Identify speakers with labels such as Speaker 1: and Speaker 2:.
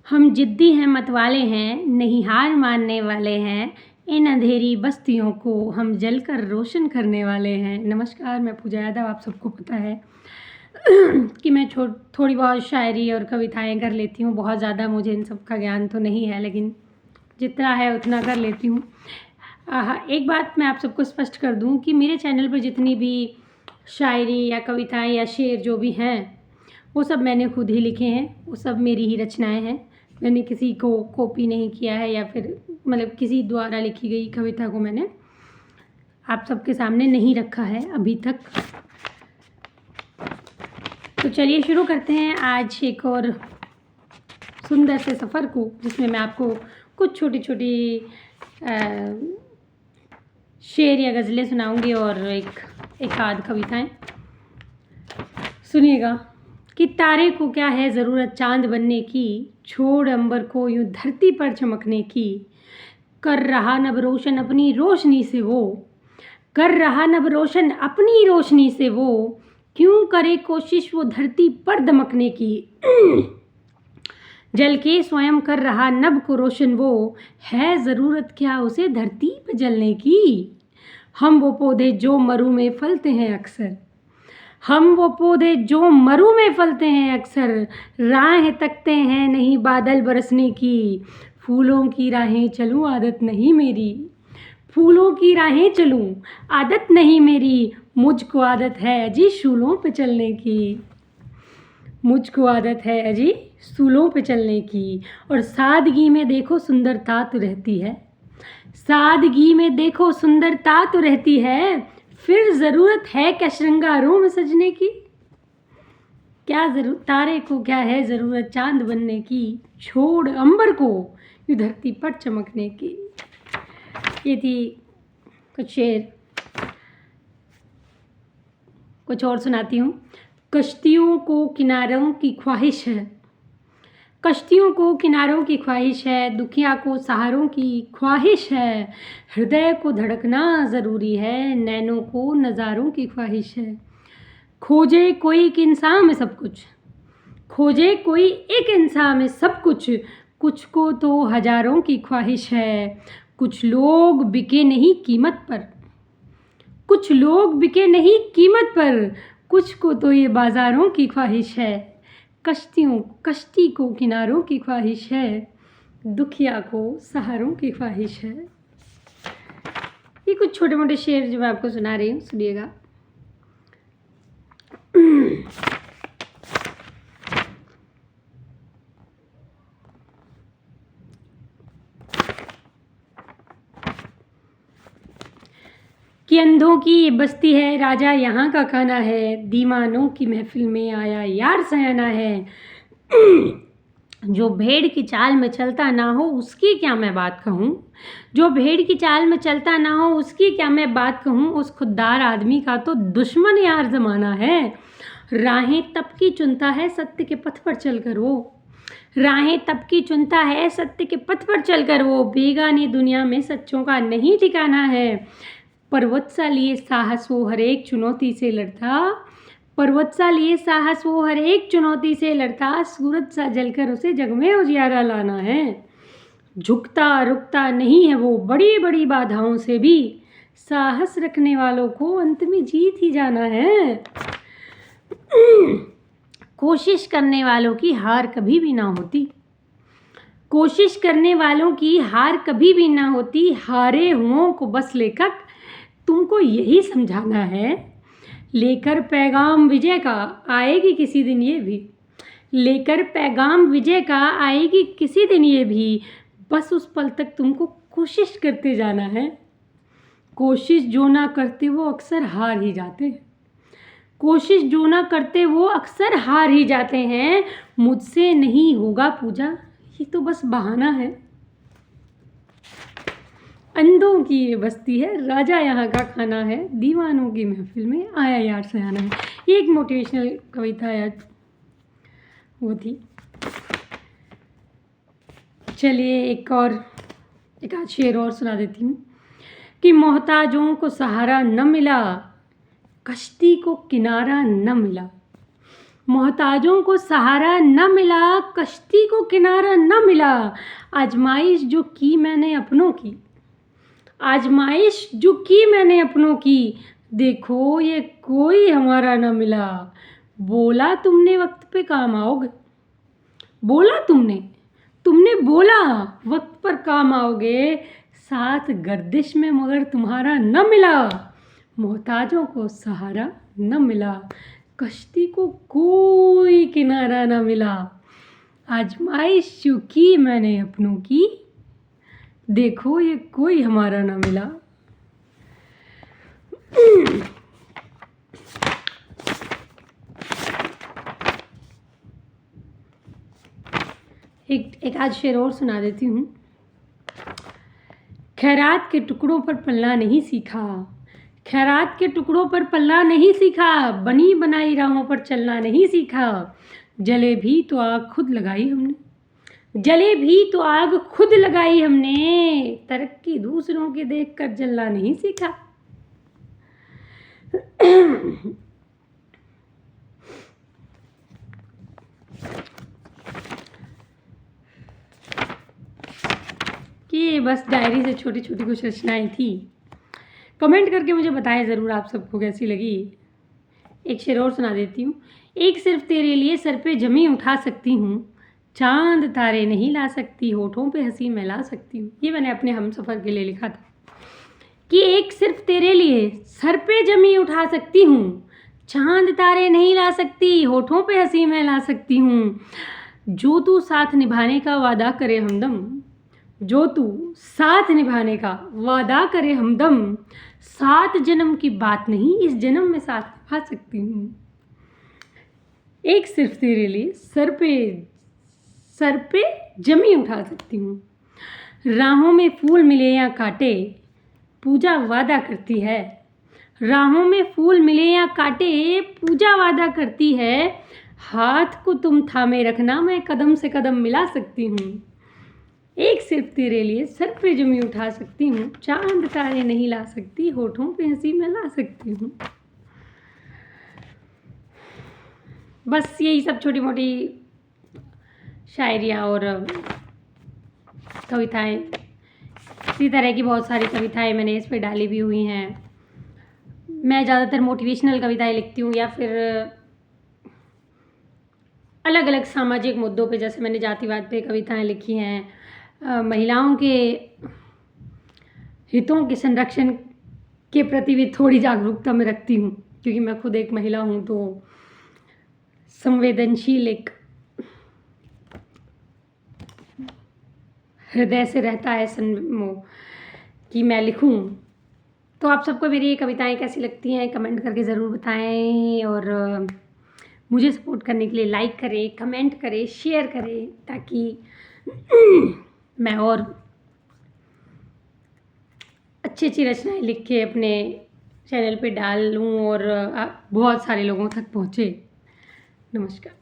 Speaker 1: हम जिद्दी हैं मतवाले हैं, नहीं हार मानने वाले हैं, इन अंधेरी बस्तियों को हम जलकर रोशन करने वाले हैं। नमस्कार, मैं पूजा यादव। आप सबको पता है कि मैं थोड़ी बहुत शायरी और कविताएं कर लेती हूँ। बहुत ज़्यादा मुझे इन सब का ज्ञान तो नहीं है, लेकिन जितना है उतना कर लेती हूँ। एक बात मैं आप सबको स्पष्ट कर दूँ कि मेरे चैनल पर जितनी भी शायरी या कविताएं या शेर जो भी हैं, वो सब मैंने खुद ही लिखे हैं। वो सब मेरी ही रचनाएं हैं। मैंने किसी को कॉपी नहीं किया है या फिर मतलब किसी द्वारा लिखी गई कविता को मैंने आप सबके सामने नहीं रखा है अभी तक। तो चलिए शुरू करते हैं आज एक और सुंदर से सफ़र को, जिसमें मैं आपको कुछ छोटी छोटी शेर या गज़लें सुनाऊंगी और एक आध कविताएं। सुनिएगा कि तारे को क्या है ज़रूरत चांद बनने की, छोड़ अंबर को यूं धरती पर चमकने की। कर रहा नभ रोशन अपनी रोशनी से वो, कर रहा नभ रोशन अपनी रोशनी से वो, क्यों करे कोशिश वो धरती पर दमकने की। जल के स्वयं कर रहा नभ को रोशन वो, है ज़रूरत क्या उसे धरती पर जलने की। हम वो पौधे जो मरु में फलते हैं अक्सर, हम वो पौधे जो मरु में फलते हैं अक्सर, राहें तकते हैं नहीं बादल बरसने की। फूलों की राहें चलूं आदत नहीं मेरी, फूलों की राहें चलूं आदत नहीं मेरी। मुझको आदत है अजी सूलों पे चलने की, मुझको आदत है अजी सूलों पे चलने की। और सादगी में देखो सुंदरता तो रहती है, सादगी में देखो सुंदरता तो रहती है। फिर ज़रूरत है क्या श्रृंगारों में सजने की। क्या ज़रूरत तारे को क्या है ज़रूरत चांद बनने की, छोड़ अंबर को यूं धरती पर चमकने की। ये थी कुछ शेर। कुछ और सुनाती हूँ। कश्तियों को किनारों की ख्वाहिश है, कश्तियों को किनारों की ख्वाहिश है, दुखिया को सहारों की ख्वाहिश है। हृदय को धड़कना ज़रूरी है, नैनों को नज़ारों की ख्वाहिश है। खोजे कोई एक इंसान में सब कुछ, खोजे कोई एक इंसान में सब कुछ, कुछ को तो हजारों की ख्वाहिश है। कुछ लोग बिके नहीं कीमत पर, कुछ लोग बिके नहीं कीमत पर, कुछ को तो ये बाज़ारों की ख्वाहिश है। कश्ती को किनारों की ख्वाहिश है, दुखिया को सहारों की ख्वाहिश है। ये कुछ छोटे मोटे शेर जो मैं आपको सुना रही हूँ, सुनिएगा। कि अंधों की ये बस्ती है, राजा यहाँ का खाना है, दीवानों की महफिल में आया यार सयाना है। जो भेड़ की चाल में चलता ना हो उसकी क्या मैं बात कहूँ, जो भेड़ की चाल में चलता ना हो उसकी क्या मैं बात कहूँ। उस खुददार आदमी का तो दुश्मन यार ज़माना है, राहें तब की चुनता है सत्य के पथ पर चलकर वो, राहें तब की चुनता है सत्य के पथ पर चलकर वो। बेगानी दुनिया में सच्चों का नहीं ठिकाना है, पर्वत सा लिए साहस वो हर एक चुनौती से लड़ता, पर्वत सा लिए साहस वो हर एक चुनौती से लड़ता। सूरज सा जलकर उसे जग में उजियारा लाना है, झुकता रुकता नहीं है वो बड़ी बड़ी बाधाओं से भी, साहस रखने वालों को अंत में जीत ही जाना है। कोशिश करने वालों की हार कभी भी ना होती, कोशिश करने वालों की हार कभी भी ना होती। हारे हुओं को बस लेकर तुमको यही समझाना है, लेकर पैगाम विजय का आएगी किसी दिन ये भी, लेकर पैगाम विजय का आएगी किसी दिन ये भी। बस उस पल तक तुमको कोशिश करते जाना है, कोशिश जो ना करते वो अक्सर हार ही जाते हैं, कोशिश जो ना करते वो अक्सर हार ही जाते हैं। मुझसे नहीं होगा पूजा ये तो बस बहाना है, अंधों की ये बस्ती है, राजा यहाँ का खाना है, दीवानों की महफिल में आया यार सयाना है। ये एक मोटिवेशनल कविता है, वो थी। चलिए एक आध शेर और सुना देती हूँ। कि मोहताजों को सहारा न मिला, कश्ती को किनारा न मिला, मोहताजों को सहारा न मिला, कश्ती को किनारा न मिला। आजमाइश जो की मैंने अपनों की, आजमाइश जो की मैंने अपनों की, देखो ये कोई हमारा न मिला। बोला तुमने वक्त पे काम आओगे, बोला तुमने बोला वक्त पर काम आओगे, साथ गर्दिश में मगर तुम्हारा न मिला। मोहताजों को सहारा न मिला, कश्ती को कोई किनारा न मिला। आजमाइश जो की मैंने अपनों की, देखो ये कोई हमारा न मिला। एक आज शेर और सुना देती हूँ। खैरात के टुकड़ों पर पलना नहीं सीखा, खैरात के टुकड़ों पर पलना नहीं सीखा, बनी बनाई राहों पर चलना नहीं सीखा। जले भी तो आग खुद लगाई हमने, जले भी तो आग खुद लगाई हमने, तरक्की दूसरों के देखकर जलना नहीं सीखा। कि बस डायरी से छोटी छोटी कुछ रचनाएं थी। कमेंट करके मुझे बताएं ज़रूर आप सबको कैसी लगी। एक शेर और सुना देती हूँ। एक सिर्फ तेरे लिए सर पे जमी उठा सकती हूँ, चांद तारे नहीं ला सकती, होठों पे हंसी मैं ला सकती हूँ। ये मैंने अपने हमसफ़र के लिए लिखा था कि एक सिर्फ तेरे लिए सर पे जमी उठा सकती हूँ, चांद तारे नहीं ला सकती, होठों पे हंसी मैं ला सकती हूँ। जो तू साथ निभाने का वादा करे हमदम, जो तू साथ निभाने का वादा करे हमदम, 7 जन्म की बात नहीं इस जन्म में साथ निभा सकती हूँ। एक सिर्फ तेरे लिए सर पे जमी उठा सकती हूँ। राहों में फूल मिले या कांटे, पूजा वादा करती है। राहों में फूल मिले या कांटे, पूजा वादा करती है। हाथ को तुम थामे रखना, मैं कदम से कदम मिला सकती हूँ। एक सिर्फ तेरे लिए सर पे जमी उठा सकती हूँ, चांद तारे नहीं ला सकती, होठों पे हंसी मैं ला सकती हूँ। बस यही सब छोटी मोटी शायरियाँ और कविताएं, इसी तरह की बहुत सारी कविताएं मैंने इस पे डाली भी हुई हैं। मैं ज़्यादातर मोटिवेशनल कविताएं लिखती हूँ या फिर अलग अलग सामाजिक मुद्दों पे, जैसे मैंने जातिवाद पे कविताएं लिखी हैं, महिलाओं के हितों के संरक्षण के प्रति भी थोड़ी जागरूकता मैं रखती हूँ, क्योंकि मैं खुद एक महिला हूँ। तो संवेदनशील एक हृदय से रहता है कि मैं लिखूं। तो आप सबको मेरी ये कविताएं कैसी लगती हैं कमेंट करके ज़रूर बताएं, और मुझे सपोर्ट करने के लिए लाइक करें, कमेंट करें, शेयर करें, ताकि मैं और अच्छी रचनाएं लिख के अपने चैनल पे डालूं और बहुत सारे लोगों तक पहुँचे। नमस्कार।